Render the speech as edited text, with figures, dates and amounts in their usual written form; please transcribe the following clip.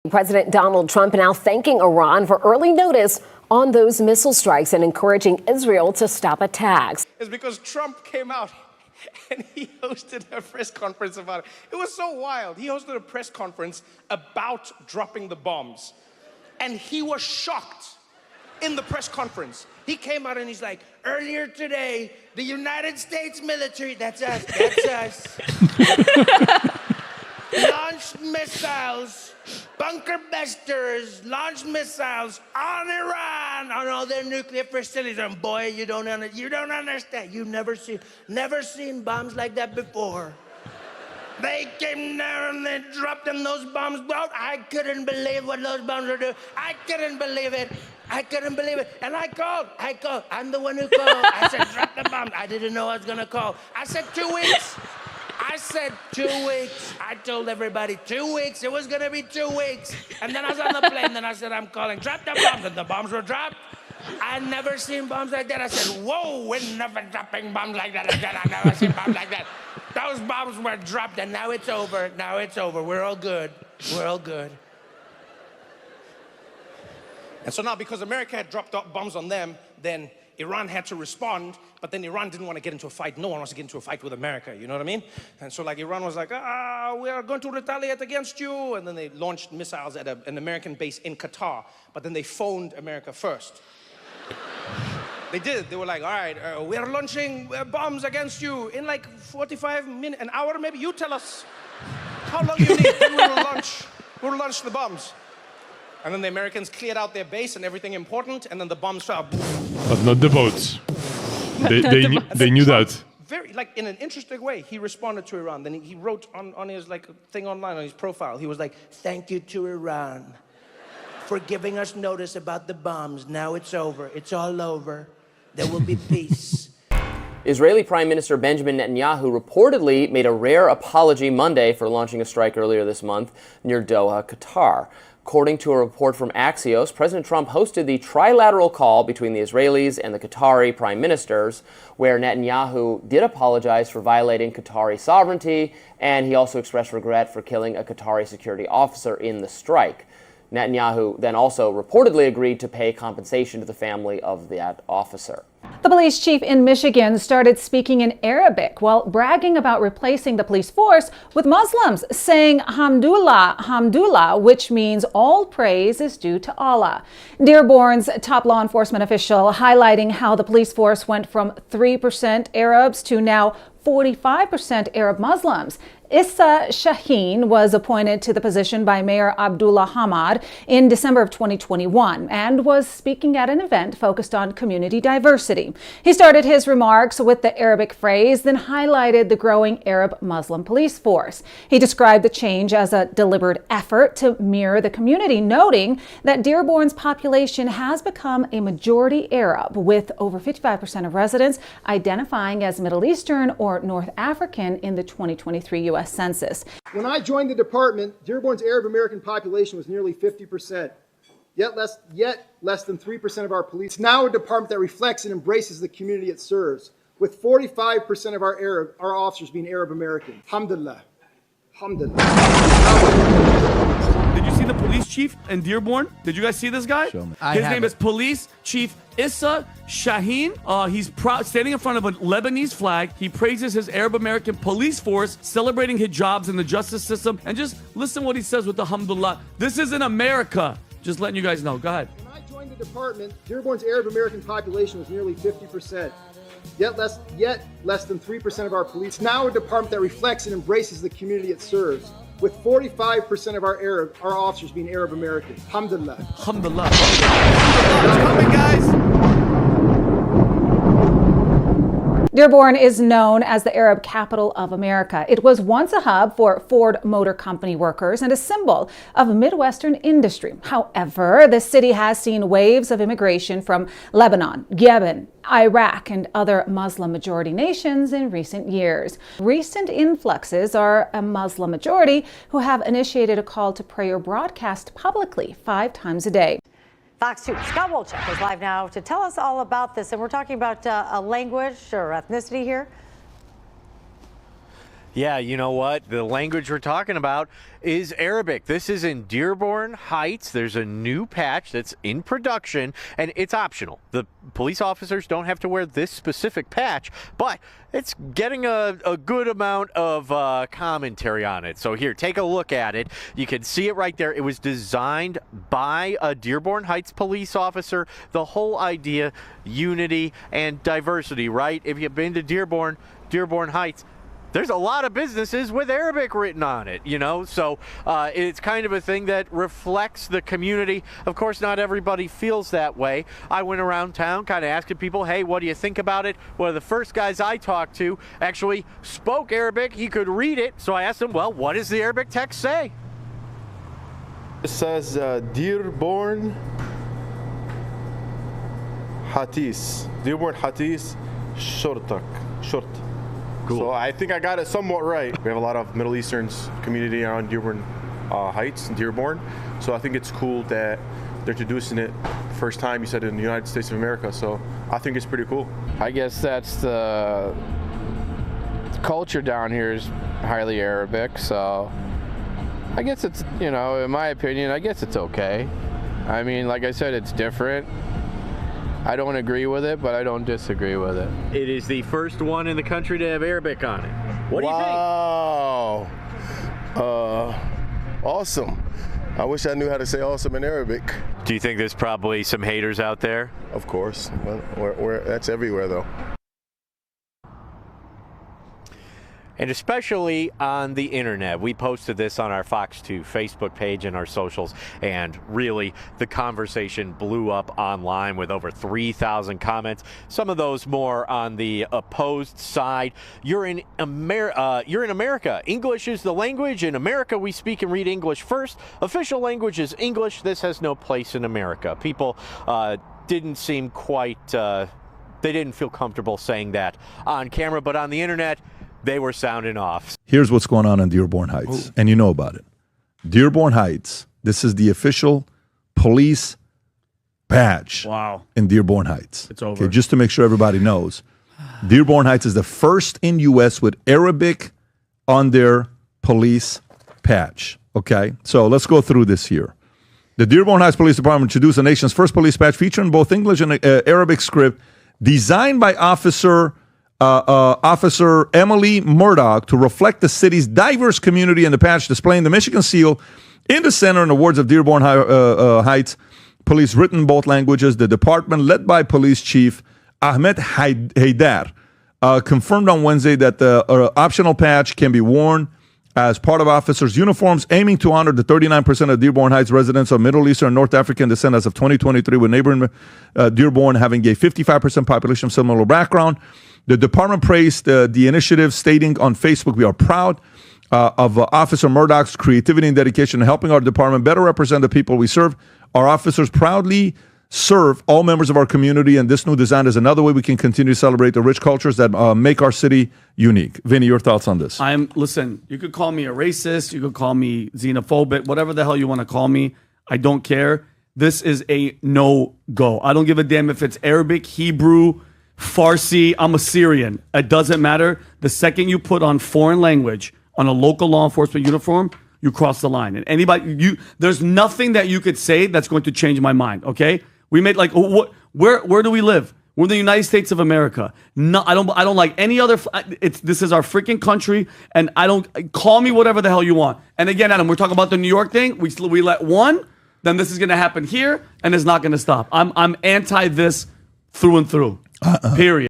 President Donald Trump now thanking Iran for early notice on those missile strikes and encouraging Israel to stop attacks. It's because Trump came out and he hosted a press conference about it. It was so wild. He hosted a press conference about dropping the bombs. And he was shocked in the press conference. He came out and he's like, earlier today, the United States military, that's us, launched missiles, bunker busters, launched missiles on Iran, on all their nuclear facilities. And boy, you don't understand. You've never seen bombs like that before. They came down and they dropped them, those bombs. I couldn't believe what those bombs were doing. I couldn't believe it. And I called. I'm the one who called. I said, drop the bombs. I didn't know I was gonna call. I said 2 weeks. I told everybody 2 weeks. It was gonna be 2 weeks. And then I was on the plane, and I said, I'm calling. Drop the bombs. And the bombs were dropped. I'd never seen bombs like that. I said, whoa, we're never dropping bombs like that again. I've never seen bombs like that. Those bombs were dropped, and now it's over. We're all good. And so now, because America had dropped bombs on them, then Iran had to respond, but then Iran didn't want to get into a fight. No one wants to get into a fight with America, you know what I mean? And so like Iran was like, we are going to retaliate against you. And then they launched missiles at an American base in Qatar, but then they phoned America first. They did. They were like, all right, we are launching bombs against you in like 45 minutes, an hour maybe. You tell us how long you need, then we'll launch the bombs. And then the Americans cleared out their base and everything important, and then the bombs fell. But not the boats. They knew that. Very, like, in an interesting way, he responded to Iran. Then he wrote on his like thing online, on his profile, he was like, thank you to Iran for giving us notice about the bombs. Now it's over. It's all over. There will be peace. Israeli Prime Minister Benjamin Netanyahu reportedly made a rare apology Monday for launching a strike earlier this month near Doha, Qatar. According to a report from Axios, President Trump hosted the trilateral call between the Israelis and the Qatari prime ministers, where Netanyahu did apologize for violating Qatari sovereignty, and he also expressed regret for killing a Qatari security officer in the strike. Netanyahu then also reportedly agreed to pay compensation to the family of that officer. The police chief in Michigan started speaking in Arabic while bragging about replacing the police force with Muslims, saying Hamdulillah, Hamdulillah, which means all praise is due to Allah. Dearborn's top law enforcement official highlighting how the police force went from 3% Arabs to now 45% Arab Muslims. Issa Shahin was appointed to the position by Mayor Abdullah Hamad in December of 2021 and was speaking at an event focused on community diversity. He started his remarks with the Arabic phrase, then highlighted the growing Arab-Muslim police force. He described the change as a deliberate effort to mirror the community, noting that Dearborn's population has become a majority Arab, with over 55% of residents identifying as Middle Eastern or North African in the 2023 U.S. Census. When I joined the department, Dearborn's Arab American population was nearly 50%, yet less than 3% of our police. It's now a department that reflects and embraces the community it serves, with 45% of our officers being Arab American. Alhamdulillah. Did you see the police chief in Dearborn? Did you guys see this guy? His name is Police Chief Issa Shahin. He's standing in front of a Lebanese flag. He praises his Arab American police force, celebrating hijabs in the justice system. And just listen what he says with the alhamdulillah. This is in America. Just letting you guys know. Go ahead. When I joined the department, Dearborn's Arab American population was nearly 50%. Yet less than 3% of our police. It's now a department that reflects and embraces the community it serves, with 45% of our officers being Arab American. Alhamdulillah. Alhamdulillah. Alhamdulillah. It's coming, guys. Dearborn is known as the Arab capital of America. It was once a hub for Ford Motor Company workers and a symbol of Midwestern industry. However, the city has seen waves of immigration from Lebanon, Yemen, Iraq, and other Muslim majority nations in recent years. Recent influxes are a Muslim majority who have initiated a call to prayer broadcast publicly 5 times a day. Fox 2's Scott Wolchuk is live now to tell us all about this. And we're talking about a language or ethnicity here. Yeah, you know what? The language we're talking about is Arabic. This is in Dearborn Heights. There's a new patch that's in production, and it's optional. The police officers don't have to wear this specific patch, but it's getting a good amount of commentary on it. So here, take a look at it. You can see it right there. It was designed by a Dearborn Heights police officer. The whole idea, unity and diversity, right? If you've been to Dearborn Heights, there's a lot of businesses with Arabic written on it, you know, so it's kind of a thing that reflects the community. Of course, not everybody feels that way. I went around town kind of asking people, hey, what do you think about it? One of the first guys I talked to actually spoke Arabic. He could read it, so I asked him, well, what does the Arabic text say? It says Dearborn Hatis. Dearborn Hatis Shortak. Short. Cool. So I think I got it somewhat right. We have a lot of Middle Eastern community around Dearborn Heights and Dearborn. So I think it's cool that they're introducing it first time, you said, in the United States of America. So I think it's pretty cool. I guess that's the culture down here is highly Arabic. So I guess it's, you know, in my opinion, I guess it's okay. I mean, like I said, it's different. I don't agree with it, but I don't disagree with it. It is the first one in the country to have Arabic on it. What do you think? Wow. Awesome. I wish I knew how to say awesome in Arabic. Do you think there's probably some haters out there? Of course. Well, that's everywhere, though. And especially on the internet. We posted this on our Fox 2 Facebook page and our socials, and really the conversation blew up online with over 3,000 comments. Some of those more on the opposed side. You're in America. English is the language. In America, we speak and read English first. Official language is English. This has no place in America. People didn't seem quite, they didn't feel comfortable saying that on camera, but on the internet, they were sounding off. Here's what's going on in Dearborn Heights, and you know about it. Dearborn Heights, this is the official police badge in Dearborn Heights. It's over. Okay, just to make sure everybody knows. Dearborn Heights is the first in U.S. with Arabic on their police patch. Okay, so let's go through this here. The Dearborn Heights Police Department introduced the nation's first police patch featuring both English and Arabic script, designed by Officer Emily Murdoch to reflect the city's diverse community, and the patch displaying the Michigan seal in the center and the words of Dearborn Heights Police written in both languages. The department, led by Police Chief Ahmed Haidar, confirmed on Wednesday that the optional patch can be worn as part of officers' uniforms, aiming to honor the 39% of Dearborn Heights residents of Middle Eastern and North African descent as of 2023, with neighboring Dearborn having a 55% population of similar background. The department praised the initiative, stating on Facebook, "We are proud of Officer Murdoch's creativity and dedication in helping our department better represent the people we serve. Our officers proudly serve all members of our community, and this new design is another way we can continue to celebrate the rich cultures that make our city unique." Vinny, your thoughts on this? Listen, you could call me a racist, you could call me xenophobic, whatever the hell you want to call me. I don't care. This is a no-go. I don't give a damn if it's Arabic, Hebrew, Farsi, I'm Assyrian. It doesn't matter. The second you put on foreign language on a local law enforcement uniform, you cross the line. And there's nothing that you could say that's going to change my mind. Okay, we made where do we live? We're in the United States of America. No, I don't like any other. This is our freaking country, and I don't call me whatever the hell you want. And again, Adam, we're talking about the New York thing. We let one, then this is going to happen here, and it's not going to stop. I'm anti this through and through. Period.